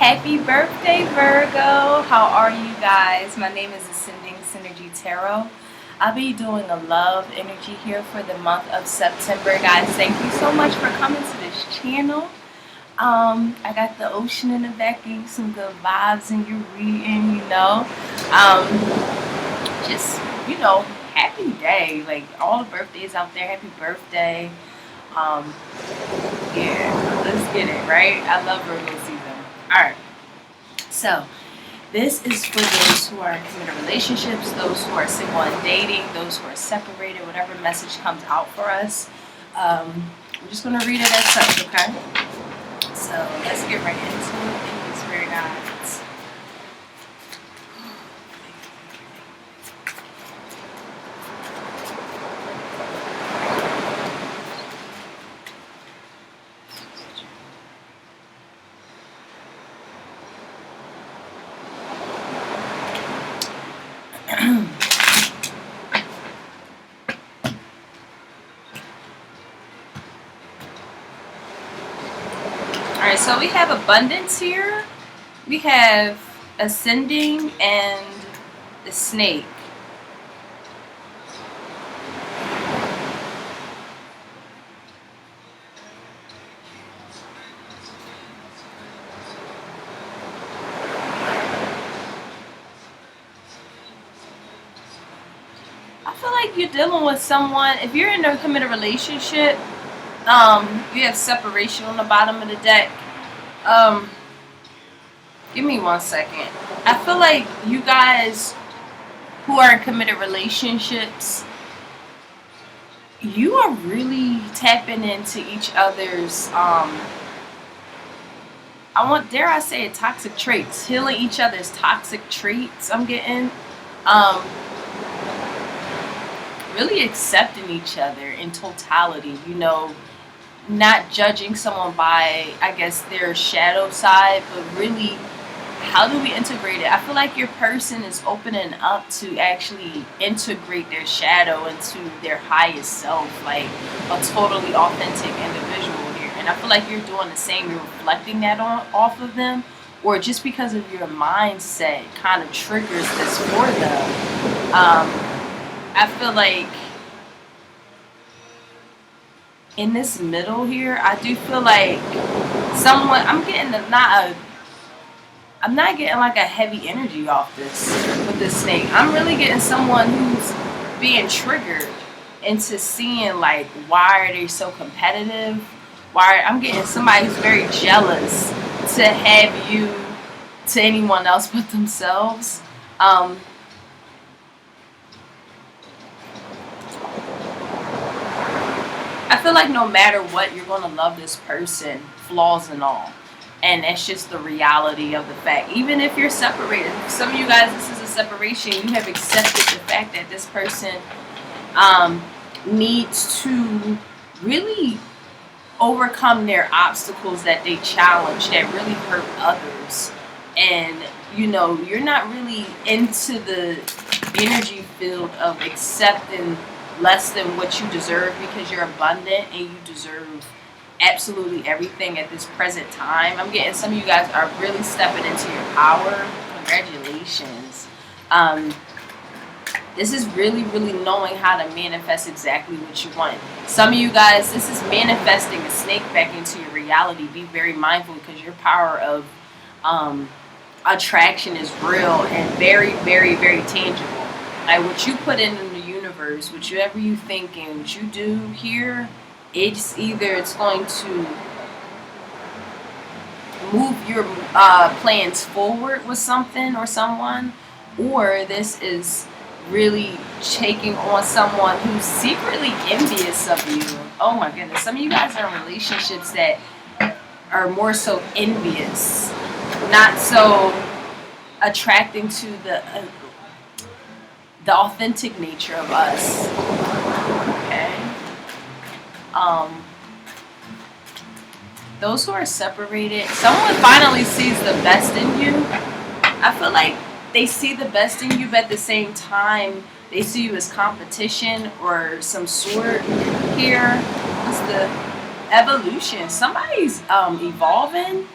Happy birthday, Virgo! How are you guys? My name is Ascending Synergy Tarot. I'll be doing a love energy here for the month of September. Guys, thank you so much for coming to this channel. I got the ocean in the back, give you some good vibes in your reading, just, happy day. Like, all the birthdays out there, happy birthday. Yeah, let's get it, right? I love Virgo season. Alright, so this is for those who are in committed relationships, those who are single and dating, those who are separated, whatever message comes out for us. I'm just going to read it as such, okay? So let's get right into it. It's very nice. Alright, so we have abundance here. We have ascending and the snake. I feel like you're dealing with someone, if you're in a committed relationship, you have separation on the bottom of the deck. Give me 1 second. I feel like you guys who are in committed relationships, you are really tapping into each other's, dare I say it, toxic traits. Healing each other's toxic traits, I'm getting. Really accepting each other in totality, not judging someone by, I guess, their shadow side, but really, how do we integrate it? I feel like your person is opening up to actually integrate their shadow into their highest self, like a totally authentic individual here. And I feel like you're doing the same. You're reflecting that off of them, or just because of your mindset kind of triggers this for them. I feel like in this middle here, I do feel like someone, I'm not getting like a heavy energy off this with this snake. I'm really getting someone who's being triggered into seeing like, why are they so competitive? I'm getting somebody who's very jealous to have you to anyone else but themselves. I feel like no matter what, you're going to love this person, flaws and all. And that's just the reality of the fact. Even if you're separated, some of you guys, this is a separation, you have accepted the fact that this person needs to really overcome their obstacles that they challenge, that really hurt others. And, you're not really into the energy field of accepting less than what you deserve, because you're abundant and you deserve absolutely everything at this present time. I'm getting some of you guys are really stepping into your power. Congratulations. This is really, really knowing how to manifest exactly what you want. Some of you guys, this is manifesting a snake back into your reality. Be very mindful, because your power of attraction is real and very, very, very tangible. Like what you put in the universe, whatever you think and what you do here, it's going to move your plans forward with something or someone, or this is really taking on someone who's secretly envious of you. Oh my goodness, some of you guys are in relationships that are more so envious, not so attracting to the authentic nature of us. Okay. Those who are separated, someone finally sees the best in you. I feel like they see the best in you, but at the same time, they see you as competition or some sort here. What's the evolution? Somebody's evolving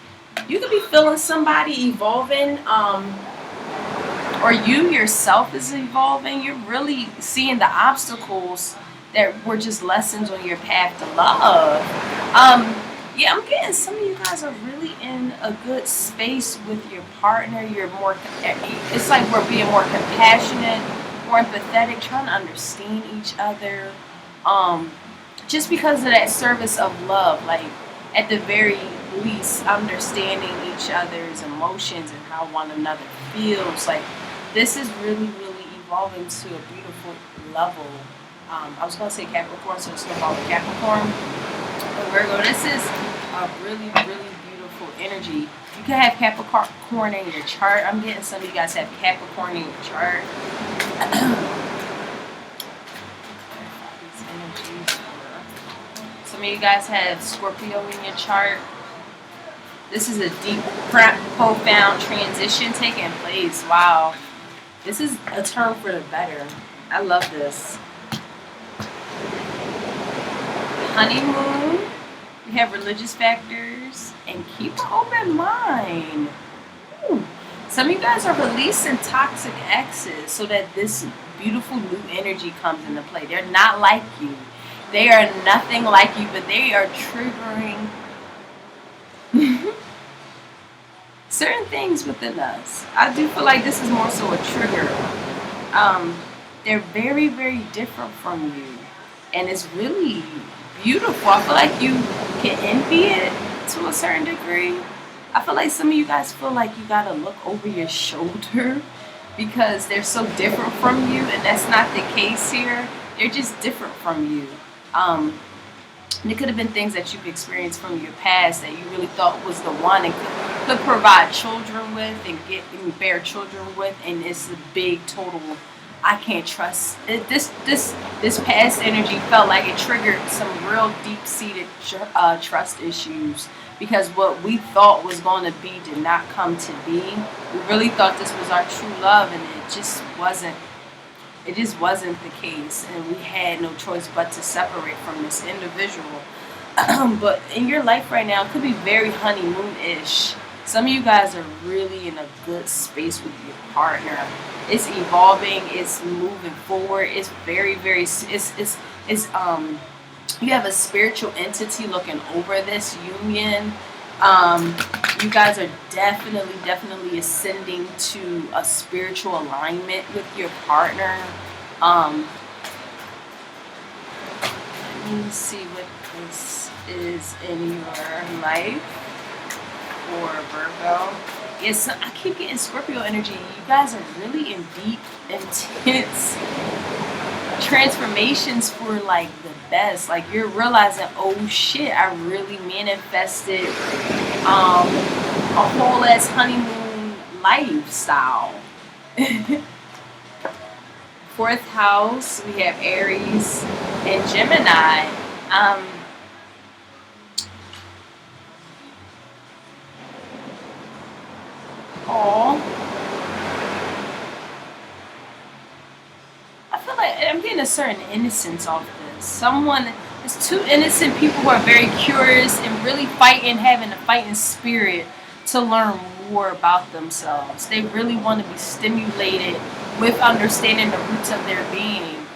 You could be feeling somebody evolving, or you yourself is evolving. You're really seeing the obstacles that were just lessons on your path to love. Yeah, I'm getting some of you guys are really in a good space with your partner. You're more, it's like we're being more compassionate, more empathetic, trying to understand each other. Just because of that service of love, like at the very least, understanding each other's emotions and how one another feels. Like this is really, really evolving to a beautiful level. I was going to say Capricorn, so it's going to call it Capricorn. But Virgo, this is a really, really beautiful energy. You can have Capricorn in your chart. I'm getting some of you guys have Capricorn in your chart. Some of you guys have Scorpio in your chart. This is a deep, profound transition taking place. Wow. This is a turn for the better. I love this. Honeymoon. We have religious factors. And keep an open mind. Ooh. Some of you guys are releasing toxic exes so that this beautiful new energy comes into play. They're not like you. They are nothing like you, but they are triggering certain things within us. I do feel like this is more so a trigger. They're very, very different from you. And it's really beautiful. I feel like you can envy it to a certain degree. I feel like some of you guys feel like you gotta look over your shoulder because they're so different from you, and that's not the case here. They're just different from you. And it could have been things that you've experienced from your past that you really thought was the one and could provide children with and bear children with, and it's a big total. I can't trust it. This past energy felt like it triggered some real deep-seated trust issues because what we thought was going to be did not come to be. We really thought this was our true love, and it just wasn't. It just wasn't the case, and we had no choice but to separate from this individual. But in your life right now, it could be very honeymoon-ish. Some of you guys are really in a good space with your partner. It's evolving. It's moving forward. It's very, very. It's you have a spiritual entity looking over this union. You guys are definitely ascending to a spiritual alignment with your partner. Let me see what this is in your life for Virgo. Yes, I keep getting Scorpio energy. You guys are really in deep, intense transformations for like the best. Like you're realizing, oh shit, I really manifested a whole ass honeymoon lifestyle. Fourth house, we have Aries and Gemini. I feel like I'm getting a certain innocence off this. It's two innocent people who are very curious and really fighting, having a fighting spirit to learn more about themselves. They really want to be stimulated with understanding the roots of their being.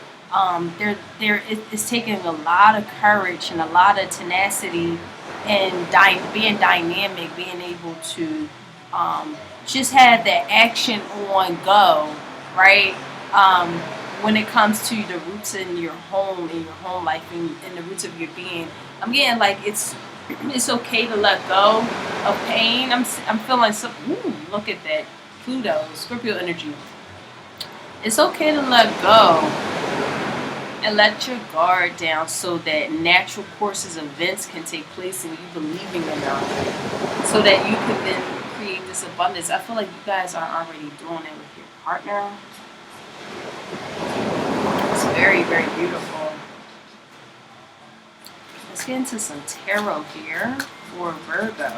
It's taking a lot of courage and a lot of tenacity and being dynamic, being able to just have that action on go, right? When it comes to the roots in your home life, and the roots of your being, I'm getting like it's okay to let go of pain. I'm feeling so. Ooh, look at that, Pluto, Scorpio energy. It's okay to let go and let your guard down so that natural courses of events can take place and you believing in them, so that you can then create this abundance. I feel like you guys are already doing it with your partner. It's very, very beautiful. Let's get into some tarot here for Virgo.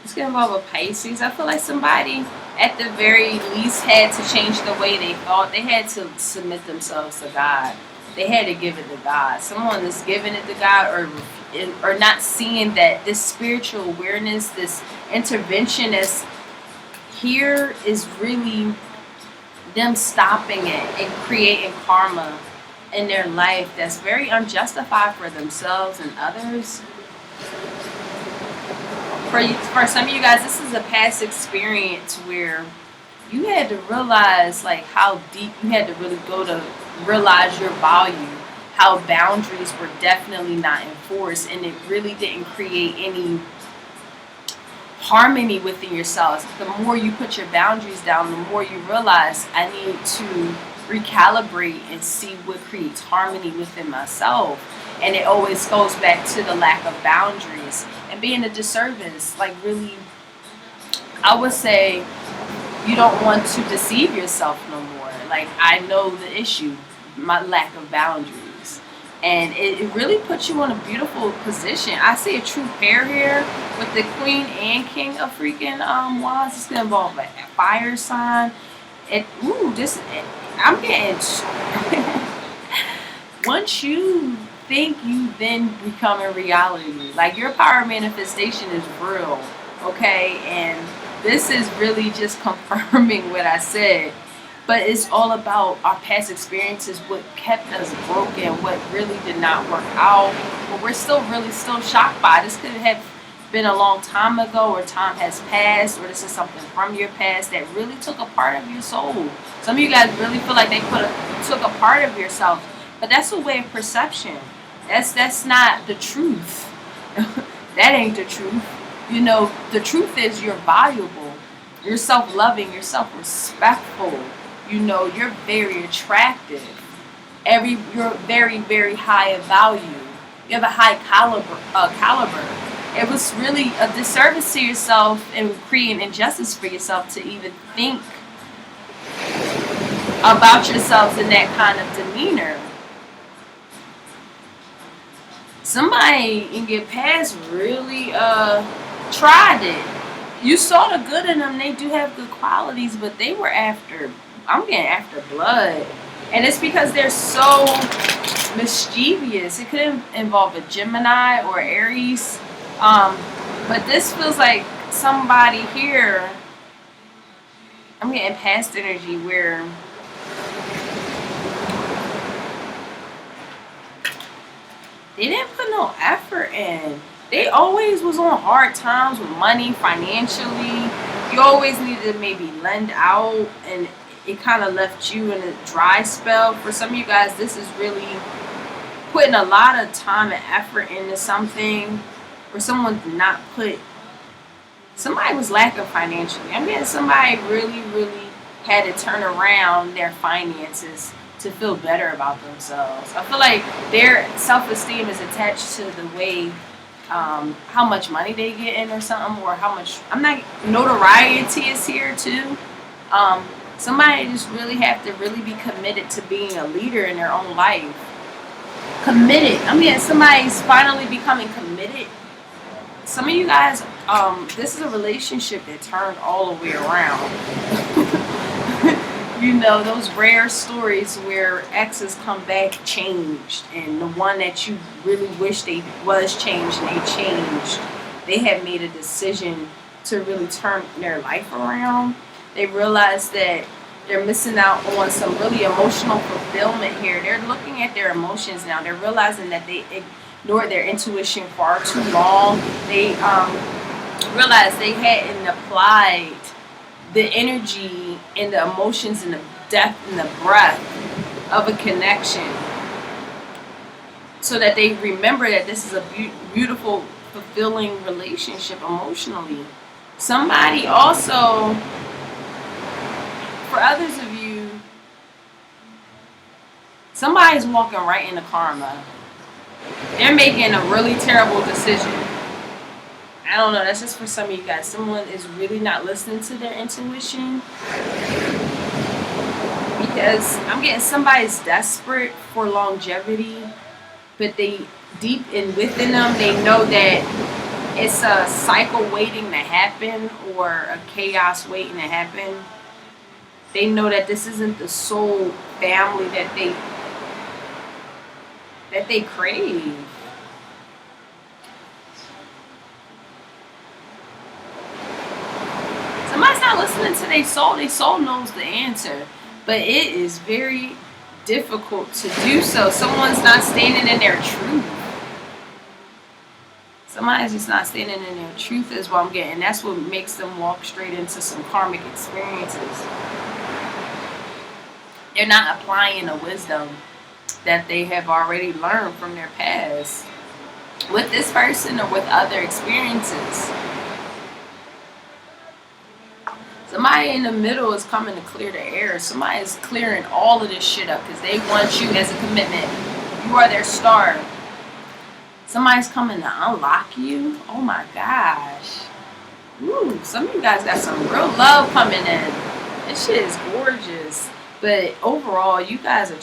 Let's get involved with Pisces. I feel like somebody at the very least had to change the way they thought. They had to submit themselves to God. they had to give it to God. Someone is giving it to God, or not seeing that this spiritual awareness, this intervention that's here, is really them stopping it and creating karma in their life that's very unjustified for themselves and others. For some of you guys, this is a past experience where you had to realize like how deep you had to really go to realize your value, how boundaries were definitely not enforced, and it really didn't create any harmony within yourselves. The more you put your boundaries down, the more you realize I need to recalibrate and see what creates harmony within myself. And it always goes back to the lack of boundaries and being a disservice. Like, really, I would say you don't want to deceive yourself no more. Like, I know the issue, my lack of boundaries. And it really puts you in a beautiful position. I see a true pair here with the Queen and King of freaking Wands. It's gonna involve a fire sign. I'm getting. Once you think, you then become a reality. Like, your power manifestation is real, okay? And this is really just confirming what I said. But it's all about our past experiences, what kept us broken, what really did not work out. But we're still shocked by. This could have been a long time ago, or time has passed, or this is something from your past that really took a part of your soul. Some of you guys really feel like they took a part of yourself. But that's a way of perception. That's not the truth. That ain't the truth. You know, the truth is you're valuable. You're self-loving. You're self-respectful. You know, you're very attractive. You're very, very high of value. You have a high caliber. It was really a disservice to yourself and creating injustice for yourself to even think about yourselves in that kind of demeanor. Somebody in your past really tried it. You saw the good in them. They do have good qualities, but they were I'm getting after blood. And it's because they're so mischievous. It could involve a Gemini or Aries. But this feels like somebody here, I'm getting past energy where they didn't put no effort in. They always was on hard times with money, financially. You always needed to maybe lend out, and it kind of left you in a dry spell. For some of you guys, this is really putting a lot of time and effort into something where someone did not put. Somebody was lacking financially. I mean, somebody really, really had to turn around their finances to feel better about themselves. I feel like their self-esteem is attached to the way how much money they get in or something, or how much notoriety is here too. Somebody just really have to really be committed to being a leader in their own life. Committed. I mean, somebody's finally becoming committed. Some of you guys, this is a relationship that turned all the way around. You know, those rare stories where exes come back changed, and the one that you really wish they was changed and they changed. They have made a decision to really turn their life around. They realize that they're missing out on some really emotional fulfillment here. They're looking at their emotions now. They're realizing that they ignored their intuition far too long. They realized they hadn't applied the energy and the emotions and the depth and the breadth of a connection, so that they remember that this is a beautiful, fulfilling relationship emotionally. Somebody also, for others of you, somebody's walking right into karma. They're making a really terrible decision. I don't know, that's just for some of you guys. Someone is really not listening to their intuition. Because I'm getting somebody's desperate for longevity, but they, deep in within them, they know that it's a cycle waiting to happen, or a chaos waiting to happen. They know that this isn't the soul family that they that they crave. Somebody's not listening to their soul. Their soul knows the answer. But it is very difficult to do so. Someone's not standing in their truth. Somebody's just not standing in their truth is what I'm getting. That's what makes them walk straight into some karmic experiences. They're not applying the wisdom that they have already learned from their past with this person or with other experiences. Somebody in the middle is coming to clear the air. Somebody is clearing all of this shit up because they want you as a commitment. You are their star. Somebody's coming to unlock you. Oh my gosh. Ooh, some of you guys got some real love coming in. This shit is gorgeous. But overall, you guys are